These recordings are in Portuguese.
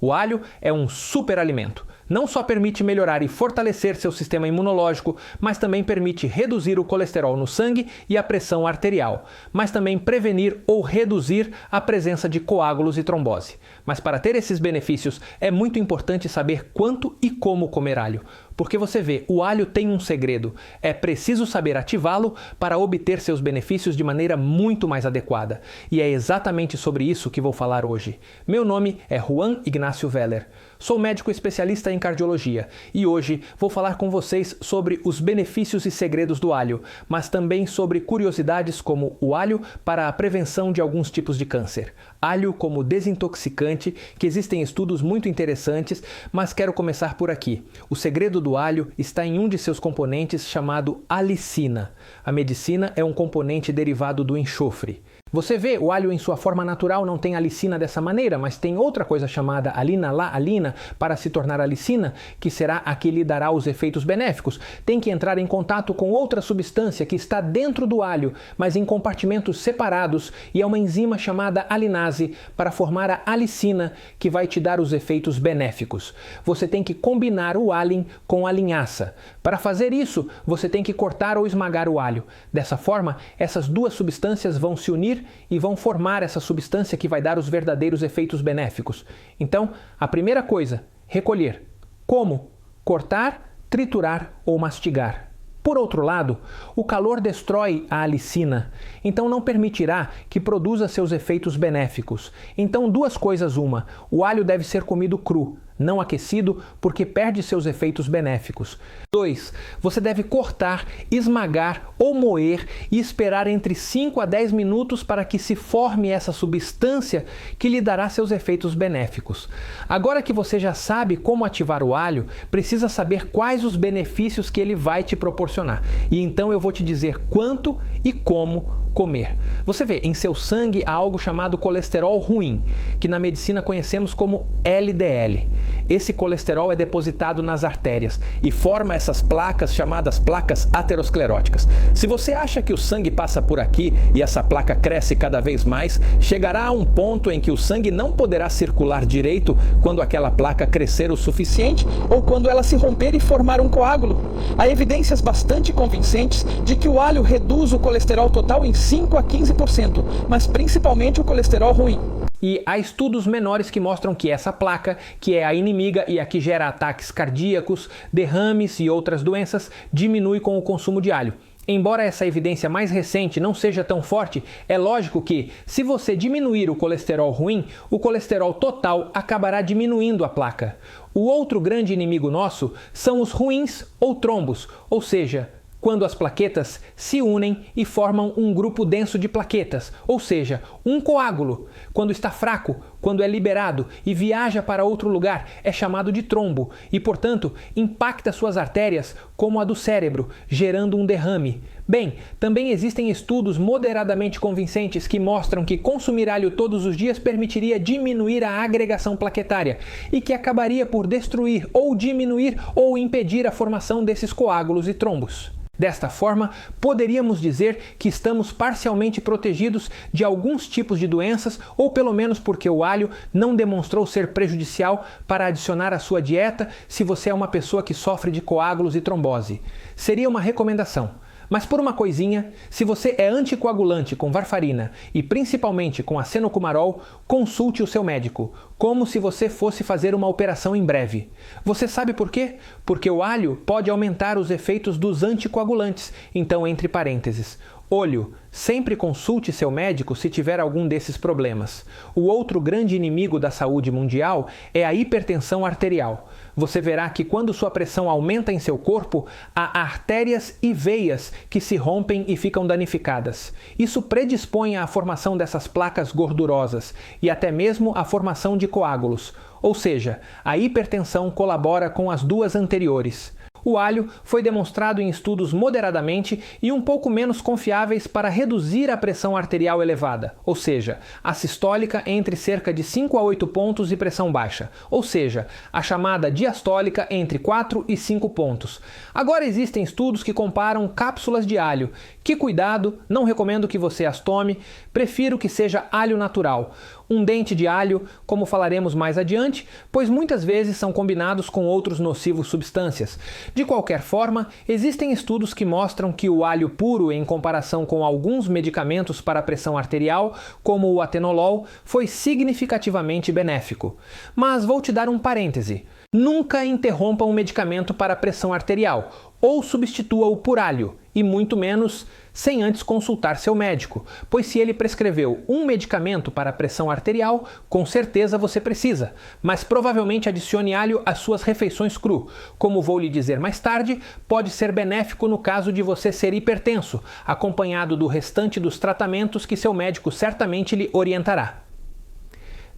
O alho é um superalimento. Não só permite melhorar e fortalecer seu sistema imunológico, mas também permite reduzir o colesterol no sangue e a pressão arterial, mas também prevenir ou reduzir a presença de coágulos e trombose. Mas para ter esses benefícios, é muito importante saber quanto e como comer alho. Porque você vê, o alho tem um segredo. É preciso saber ativá-lo para obter seus benefícios de maneira muito mais adequada. E é exatamente sobre isso que vou falar hoje. Meu nome é Juan Ignácio Weller. Sou médico especialista em cardiologia e hoje vou falar com vocês sobre os benefícios e segredos do alho, mas também sobre curiosidades como o alho para a prevenção de alguns tipos de câncer. Alho como desintoxicante, que existem estudos muito interessantes, mas quero começar por aqui. O segredo do alho está em um de seus componentes chamado alicina. A medicina é um componente derivado do enxofre. Você vê, o alho em sua forma natural não tem alicina dessa maneira, mas tem outra coisa chamada alina para se tornar alicina, que será a que lhe dará os efeitos benéficos. Tem que entrar em contato com outra substância que está dentro do alho, mas em compartimentos separados, e é uma enzima chamada alinase para formar a alicina, que vai te dar os efeitos benéficos. Você tem que combinar o alin com a linhaça. Para fazer isso, você tem que cortar ou esmagar o alho. Dessa forma, essas duas substâncias vão se unir e vão formar essa substância que vai dar os verdadeiros efeitos benéficos. Então, a primeira coisa, recolher. Como? Cortar, triturar ou mastigar. Por outro lado, o calor destrói a alicina, então não permitirá que produza seus efeitos benéficos. Então, duas coisas uma, o alho deve ser comido cru, não aquecido, porque perde seus efeitos benéficos. 2. Você deve cortar, esmagar ou moer e esperar entre 5 a 10 minutos para que se forme essa substância que lhe dará seus efeitos benéficos. Agora que você já sabe como ativar o alho, precisa saber quais os benefícios que ele vai te proporcionar. E então eu vou te dizer quanto e como comer. Você vê, em seu sangue há algo chamado colesterol ruim, que na medicina conhecemos como LDL. Esse colesterol é depositado nas artérias e forma essas placas chamadas placas ateroscleróticas. Se você acha que o sangue passa por aqui e essa placa cresce cada vez mais, chegará a um ponto em que o sangue não poderá circular direito quando aquela placa crescer o suficiente ou quando ela se romper e formar um coágulo. Há evidências bastante convincentes de que o alho reduz o colesterol total em 5 a 15%, mas principalmente o colesterol ruim. E há estudos menores que mostram que essa placa, que é a inimiga e a que gera ataques cardíacos, derrames e outras doenças, diminui com o consumo de alho. Embora essa evidência mais recente não seja tão forte, é lógico que, se você diminuir o colesterol ruim, o colesterol total acabará diminuindo a placa. O outro grande inimigo nosso são os ruins ou trombos, ou seja, quando as plaquetas se unem e formam um grupo denso de plaquetas, ou seja, um coágulo. Quando está fraco, quando é liberado e viaja para outro lugar, é chamado de trombo e, portanto, impacta suas artérias como a do cérebro, gerando um derrame. Bem, também existem estudos moderadamente convincentes que mostram que consumir alho todos os dias permitiria diminuir a agregação plaquetária e que acabaria por destruir ou diminuir ou impedir a formação desses coágulos e trombos. Desta forma, poderíamos dizer que estamos parcialmente protegidos de alguns tipos de doenças, ou pelo menos porque o alho não demonstrou ser prejudicial para adicionar à sua dieta se você é uma pessoa que sofre de coágulos e trombose. Seria uma recomendação. Mas por uma coisinha, se você é anticoagulante com varfarina e principalmente com acenocumarol, consulte o seu médico, como se você fosse fazer uma operação em breve. Você sabe por quê? Porque o alho pode aumentar os efeitos dos anticoagulantes, então entre parênteses. Olho, sempre consulte seu médico se tiver algum desses problemas. O outro grande inimigo da saúde mundial é a hipertensão arterial. Você verá que quando sua pressão aumenta em seu corpo, há artérias e veias que se rompem e ficam danificadas. Isso predispõe à formação dessas placas gordurosas e até mesmo à formação de coágulos. Ou seja, a hipertensão colabora com as duas anteriores. O alho foi demonstrado em estudos moderadamente e um pouco menos confiáveis para reduzir a pressão arterial elevada, ou seja, a sistólica entre cerca de 5 a 8 pontos e pressão baixa, ou seja, a chamada diastólica entre 4 e 5 pontos. Agora existem estudos que comparam cápsulas de alho. Que cuidado, não recomendo que você as tome, prefiro que seja alho natural. um dente de alho, como falaremos mais adiante, pois muitas vezes são combinados com outros nocivos substâncias. De qualquer forma, existem estudos que mostram que o alho puro, em comparação com alguns medicamentos para a pressão arterial, como o atenolol, foi significativamente benéfico. Mas vou te dar um parêntese. Nunca interrompa um medicamento para a pressão arterial, ou substitua-o por alho, e muito menos sem antes consultar seu médico, pois se ele prescreveu um medicamento para a pressão arterial, com certeza você precisa, mas provavelmente adicione alho às suas refeições cru. Como vou lhe dizer mais tarde, pode ser benéfico no caso de você ser hipertenso, acompanhado do restante dos tratamentos que seu médico certamente lhe orientará.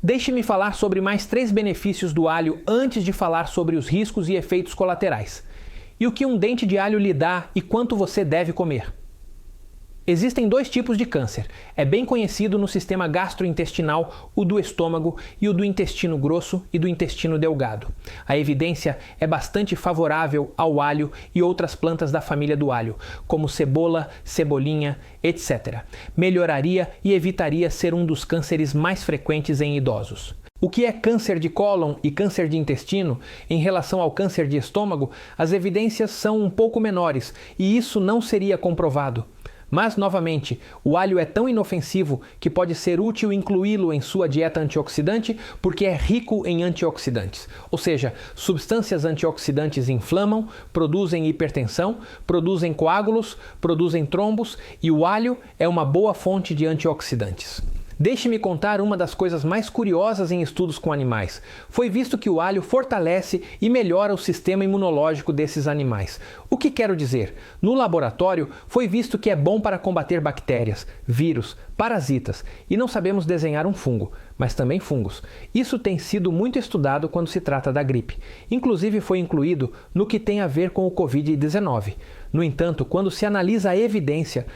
Deixe-me falar sobre mais 3 benefícios do alho antes de falar sobre os riscos e efeitos colaterais. E o que um dente de alho lhe dá e quanto você deve comer. Existem 2 tipos de câncer. É bem conhecido no sistema gastrointestinal o do estômago e o do intestino grosso e do intestino delgado. A evidência é bastante favorável ao alho e outras plantas da família do alho, como cebola, cebolinha, etc. Melhoraria e evitaria ser um dos cânceres mais frequentes em idosos. O que é câncer de cólon e câncer de intestino, em relação ao câncer de estômago, as evidências são um pouco menores e isso não seria comprovado. Mas, novamente, o alho é tão inofensivo que pode ser útil incluí-lo em sua dieta antioxidante porque é rico em antioxidantes. Ou seja, substâncias antioxidantes inflamam, produzem hipertensão, produzem coágulos, produzem trombos e o alho é uma boa fonte de antioxidantes. Deixe-me contar uma das coisas mais curiosas em estudos com animais. Foi visto que o alho fortalece e melhora o sistema imunológico desses animais. O que quero dizer? No laboratório, foi visto que é bom para combater bactérias, vírus, parasitas, e não sabemos desenhar um fungo, mas também fungos. Isso tem sido muito estudado quando se trata da gripe. Inclusive foi incluído no que tem a ver com o Covid-19. No entanto, quando se analisa a evidência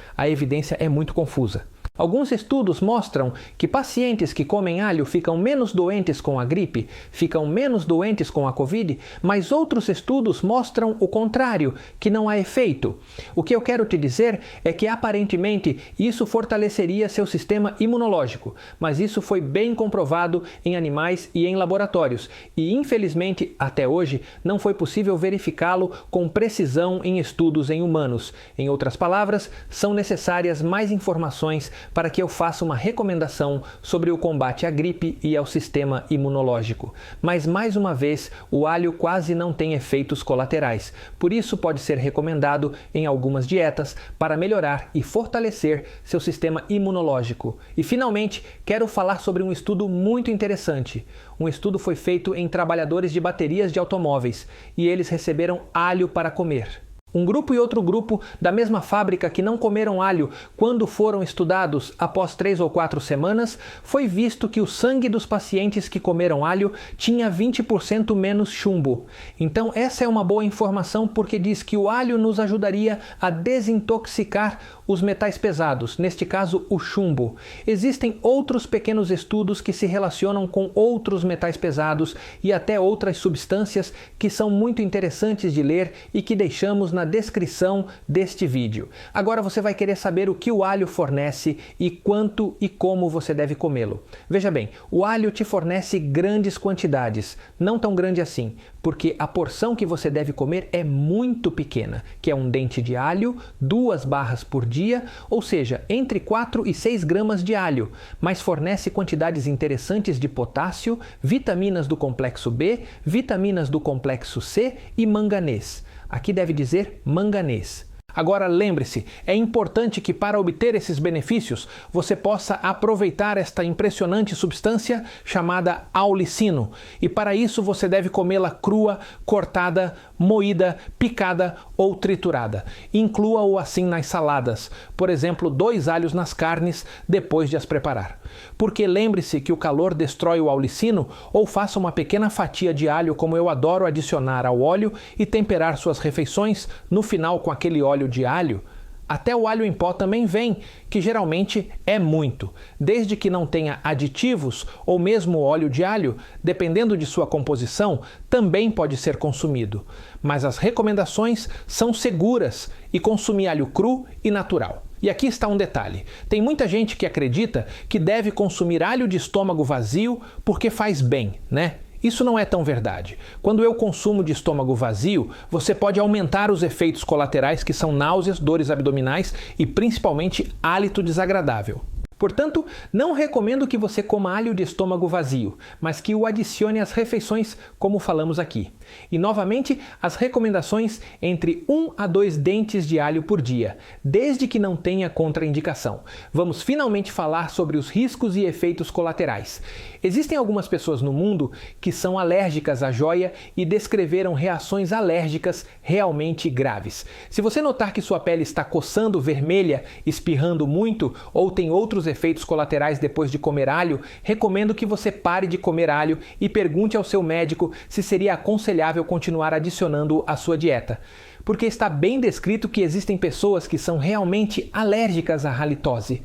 é muito confusa. Alguns estudos mostram que pacientes que comem alho ficam menos doentes com a gripe, ficam menos doentes com a Covid, mas outros estudos mostram o contrário, que não há efeito. O que eu quero te dizer é que aparentemente isso fortaleceria seu sistema imunológico, mas isso foi bem comprovado em animais e em laboratórios, e infelizmente até hoje não foi possível verificá-lo com precisão em estudos em humanos. Em outras palavras, são necessárias mais informações para que eu faça uma recomendação sobre o combate à gripe e ao sistema imunológico. Mas, mais uma vez, o alho quase não tem efeitos colaterais, por isso pode ser recomendado em algumas dietas para melhorar e fortalecer seu sistema imunológico. E, finalmente, quero falar sobre um estudo muito interessante. Um estudo foi feito em trabalhadores de baterias de automóveis e eles receberam alho para comer. Um grupo e outro grupo da mesma fábrica que não comeram alho quando foram estudados após 3 ou 4 semanas, foi visto que o sangue dos pacientes que comeram alho tinha 20% menos chumbo. Então essa é uma boa informação porque diz que o alho nos ajudaria a desintoxicar os metais pesados, neste caso o chumbo. Existem outros pequenos estudos que se relacionam com outros metais pesados e até outras substâncias que são muito interessantes de ler e que deixamos na descrição deste vídeo. Agora você vai querer saber o que o alho fornece e quanto e como você deve comê-lo. Veja bem, o alho te fornece grandes quantidades, não tão grande assim, porque a porção que você deve comer é muito pequena, que é um dente de alho, 2 barras por dia, ou seja, entre 4 e 6 gramas de alho, mas fornece quantidades interessantes de potássio, vitaminas do complexo B, vitaminas do complexo C e manganês. Aqui deve dizer manganês. Agora lembre-se, é importante que para obter esses benefícios você possa aproveitar esta impressionante substância chamada aulicino. E para isso você deve comê-la crua, cortada, moída, picada ou triturada. Inclua-o assim nas saladas, por exemplo, 2 alhos nas carnes depois de as preparar. Porque lembre-se que o calor destrói o aulicino, ou faça uma pequena fatia de alho como eu adoro adicionar ao óleo e temperar suas refeições no final com aquele óleo de alho. Até o alho em pó também vem, que geralmente é muito. Desde que não tenha aditivos ou mesmo óleo de alho, dependendo de sua composição, também pode ser consumido. Mas as recomendações são seguras e consumir alho cru e natural. E aqui está um detalhe. Tem muita gente que acredita que deve consumir alho de estômago vazio porque faz bem, né? Isso não é tão verdade. Quando eu consumo de estômago vazio, você pode aumentar os efeitos colaterais que são náuseas, dores abdominais e principalmente hálito desagradável. Portanto, não recomendo que você coma alho de estômago vazio, mas que o adicione às refeições, como falamos aqui. E novamente, as recomendações entre 1 a 2 dentes de alho por dia, desde que não tenha contraindicação. Vamos finalmente falar sobre os riscos e efeitos colaterais. Existem algumas pessoas no mundo que são alérgicas à joia e descreveram reações alérgicas realmente graves. Se você notar que sua pele está coçando, vermelha, espirrando muito ou tem outros efeitos colaterais depois de comer alho, recomendo que você pare de comer alho e pergunte ao seu médico se seria aconselhável continuar adicionando à sua dieta. Porque está bem descrito que existem pessoas que são realmente alérgicas à halitose.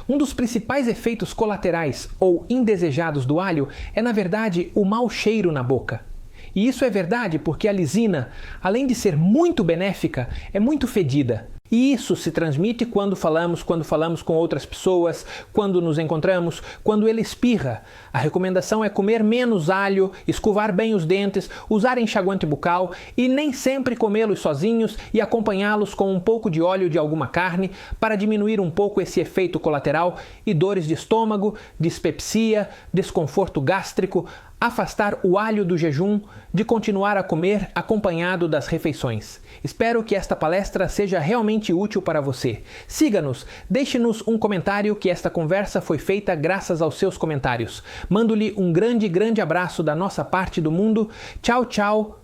Um dos principais efeitos colaterais ou indesejados do alho é, na verdade, o mau cheiro na boca. E isso é verdade porque a lisina, além de ser muito benéfica, é muito fedida. E isso se transmite quando falamos com outras pessoas, quando nos encontramos, quando ele espirra. A recomendação é comer menos alho, escovar bem os dentes, usar enxaguante bucal e nem sempre comê-los sozinhos e acompanhá-los com um pouco de óleo de alguma carne para diminuir um pouco esse efeito colateral e dores de estômago, dispepsia, desconforto gástrico, afastar o alho do jejum, de continuar a comer acompanhado das refeições. Espero que esta palestra seja realmente útil para você. Siga-nos, deixe-nos um comentário que esta conversa foi feita graças aos seus comentários. Mando-lhe um grande abraço da nossa parte do mundo. Tchau, tchau.